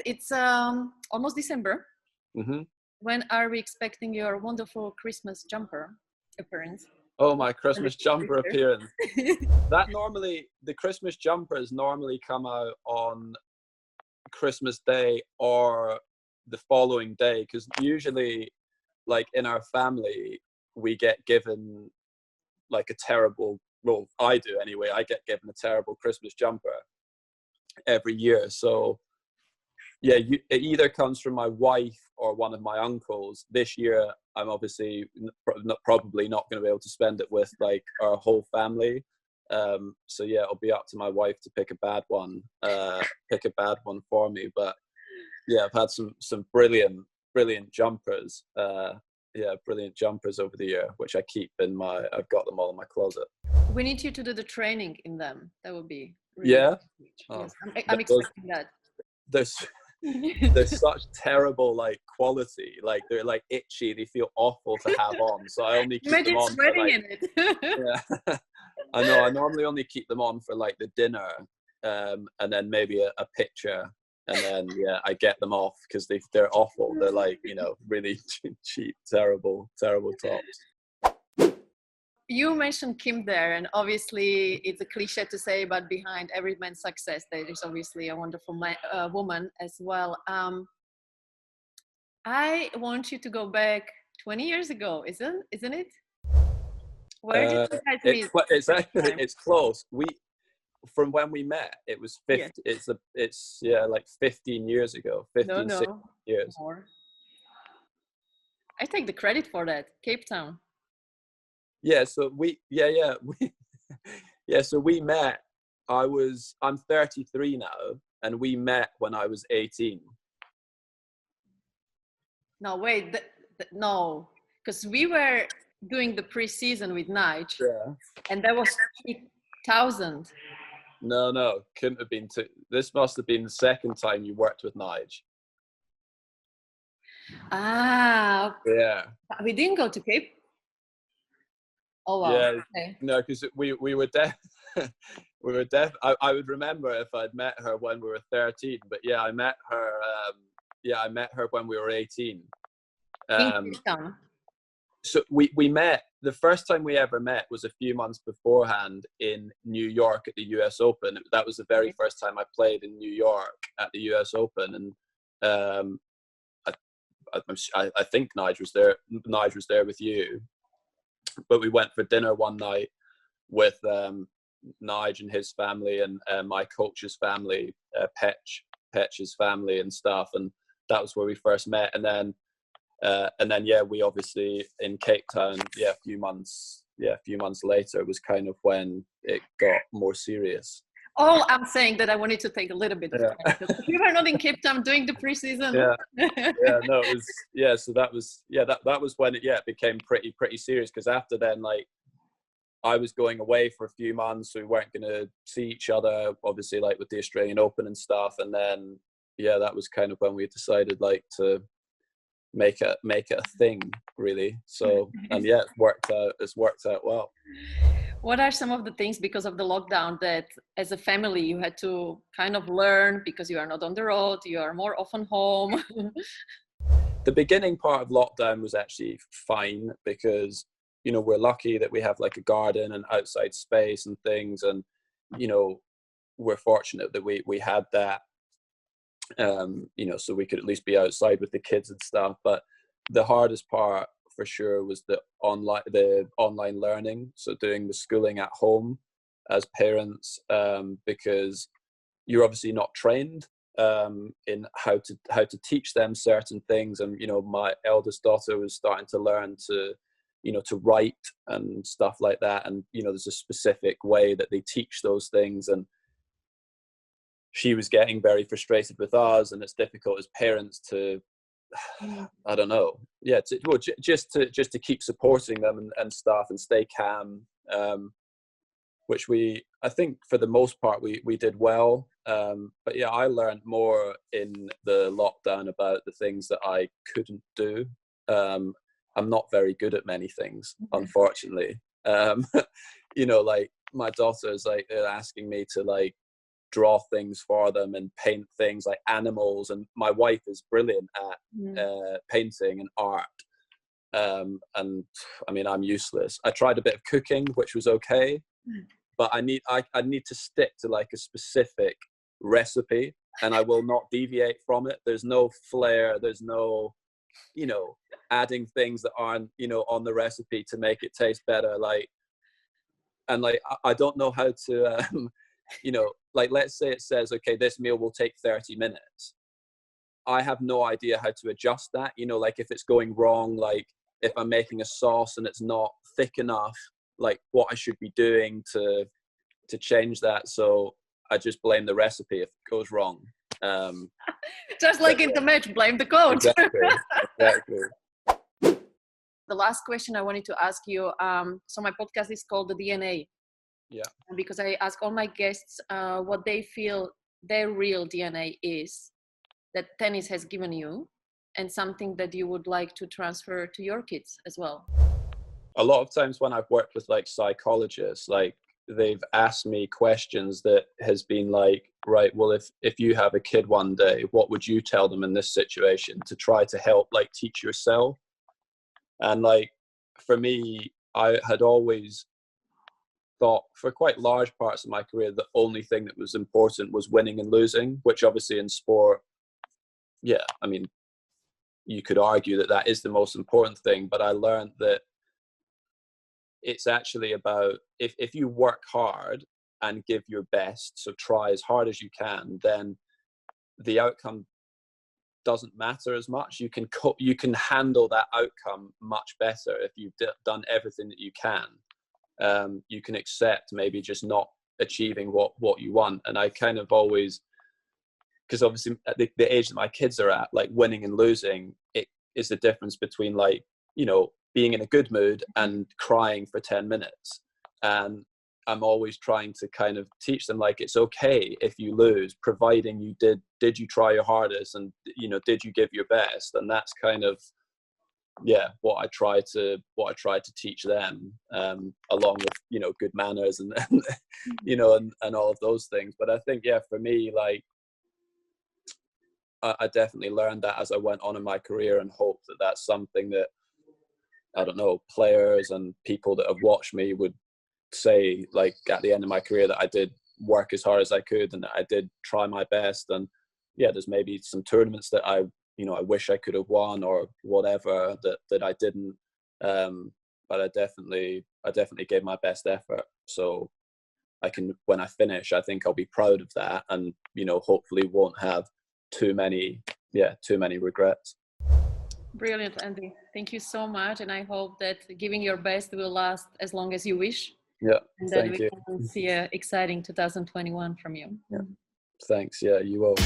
It's almost December. Mm-hmm. When are we expecting your wonderful Christmas jumper appearance? Oh, my Christmas jumper appearance. The Christmas jumpers normally come out on Christmas Day or the following day, because usually, like in our family, we get given like a terrible, well, I do anyway, I get given a terrible Christmas jumper every year. So yeah, it either comes from my wife or one of my uncles. This year, I'm obviously probably not going to be able to spend it with like our whole family. So yeah, it'll be up to my wife to pick a bad one for me. But yeah, I've had some brilliant jumpers. Brilliant jumpers over the year, which I keep I've got them all in my closet. We need you to do the training in them. That would be really yeah. Yes, I'm expecting that. There's such terrible like quality, like they're like itchy, they feel awful to have on, so I only keep them on sweating for, like, in it. yeah. I know, I normally only keep them on for like the dinner, and then maybe a picture, and then yeah, I get them off because they're awful. They're like, you know, really cheap, terrible tops. You mentioned Kim there, and obviously it's a cliche to say, but behind every man's success, there is obviously a wonderful woman as well. I want you to go back 20 years ago, isn't it? Where did you guys meet? It's close. From when we met, it was 50. Yeah. It's like 15 years ago. 16 years. More. I take the credit for that. Cape Town. Yeah, so we met. I'm 33 now, and we met when I was 18. No, wait, no, because we were doing the pre-season with Nige, and that was 2000. No, couldn't have been. This must have been the second time you worked with Nige. Ah. Yeah. We didn't go to Cape. Oh wow. Yeah. Okay. No, because we were deaf. We were deaf. I would remember if I'd met her when we were 13, but yeah, I met her. I met her when we were 18. In Cape Town. So we met. The first time we ever met was a few months beforehand in New York at the US Open. That was the very first time I played in New York at the US Open, and I think Nige was there. Nige was there with you, but we went for dinner one night with Nige and his family, and my coach's family, Petch's family and stuff, and that was where we first met. And then we obviously in Cape Town, a few months later was kind of when it got more serious. All I'm saying that I wanted to take a little bit of time, because we were not in Cape Town doing the preseason. No, it was so that was when it became pretty serious, because after then, like, I was going away for a few months, so we weren't going to see each other, obviously, like with the Australian Open and stuff. And then that was kind of when we decided like to make it a thing, really. So and it's worked out well. What are some of the things, because of the lockdown, that as a family you had to kind of learn, because you are not on the road, you are more often home? The beginning part of lockdown was actually fine, because, you know, we're lucky that we have like a garden and outside space and things, and, you know, we're fortunate that we had that, you know, so we could at least be outside with the kids and stuff. But the hardest part for sure was the online learning, so doing the schooling at home as parents, because you're obviously not trained in how to teach them certain things. And, you know, my eldest daughter was starting to learn to write and stuff like that, and, you know, there's a specific way that they teach those things, and she was getting very frustrated with us, and it's difficult as parents to, I don't know, just to keep supporting them and stuff, and stay calm, which I think for the most part we did well, but yeah, I learned more in the lockdown about the things that I couldn't do. I'm not very good at many things, unfortunately. You know, like my daughter is like asking me to like draw things for them and paint things like animals. And my wife is brilliant at painting and art. And I mean, I'm useless. I tried a bit of cooking, which was okay, but I need to stick to like a specific recipe, and I will not deviate from it. There's no flair. There's no, adding things that aren't, on the recipe to make it taste better. I don't know how to, like, let's say it says, okay, this meal will take 30 minutes. I have no idea how to adjust that, like if it's going wrong, like if I'm making a sauce and it's not thick enough, like what I should be doing to change that. So I just blame the recipe if it goes wrong. Just like in the match, blame the coach. Exactly. The last question I wanted to ask you, so my podcast is called The DNA. Yeah. Because I ask all my guests what they feel their real DNA is that tennis has given you, and something that you would like to transfer to your kids as well. A lot of times when I've worked with like psychologists, like they've asked me questions that has been like, right, well, if you have a kid one day, what would you tell them in this situation to try to help like teach yourself? And like, for me, I had always thought for quite large parts of my career, the only thing that was important was winning and losing, which obviously in sport, yeah, I mean, you could argue that that is the most important thing, but I learned that it's actually about if you work hard and give your best, so try as hard as you can, then the outcome doesn't matter as much. You can handle that outcome much better if you've done everything that you can. You can accept maybe just not achieving what you want. And I kind of always, because obviously at the age that my kids are at, like winning and losing, it is the difference between like, being in a good mood and crying for 10 minutes. And I'm always trying to kind of teach them, like, it's okay if you lose, providing you did you try your hardest, and did you give your best. And that's kind of what I try to teach them, along with good manners and and all of those things. But I think for me, like, I definitely learned that as I went on in my career, and hope that that's something that, I don't know, players and people that have watched me would say, like, at the end of my career, that I did work as hard as I could and that I did try my best. And there's maybe some tournaments that I wish I could have won or whatever that I didn't. But I definitely gave my best effort. So when I finish, I think I'll be proud of that, and hopefully won't have too many regrets. Brilliant, Andy. Thank you so much, and I hope that giving your best will last as long as you wish. Yeah, and that we can see an exciting 2021 from you. Yeah, thanks. Yeah, you will.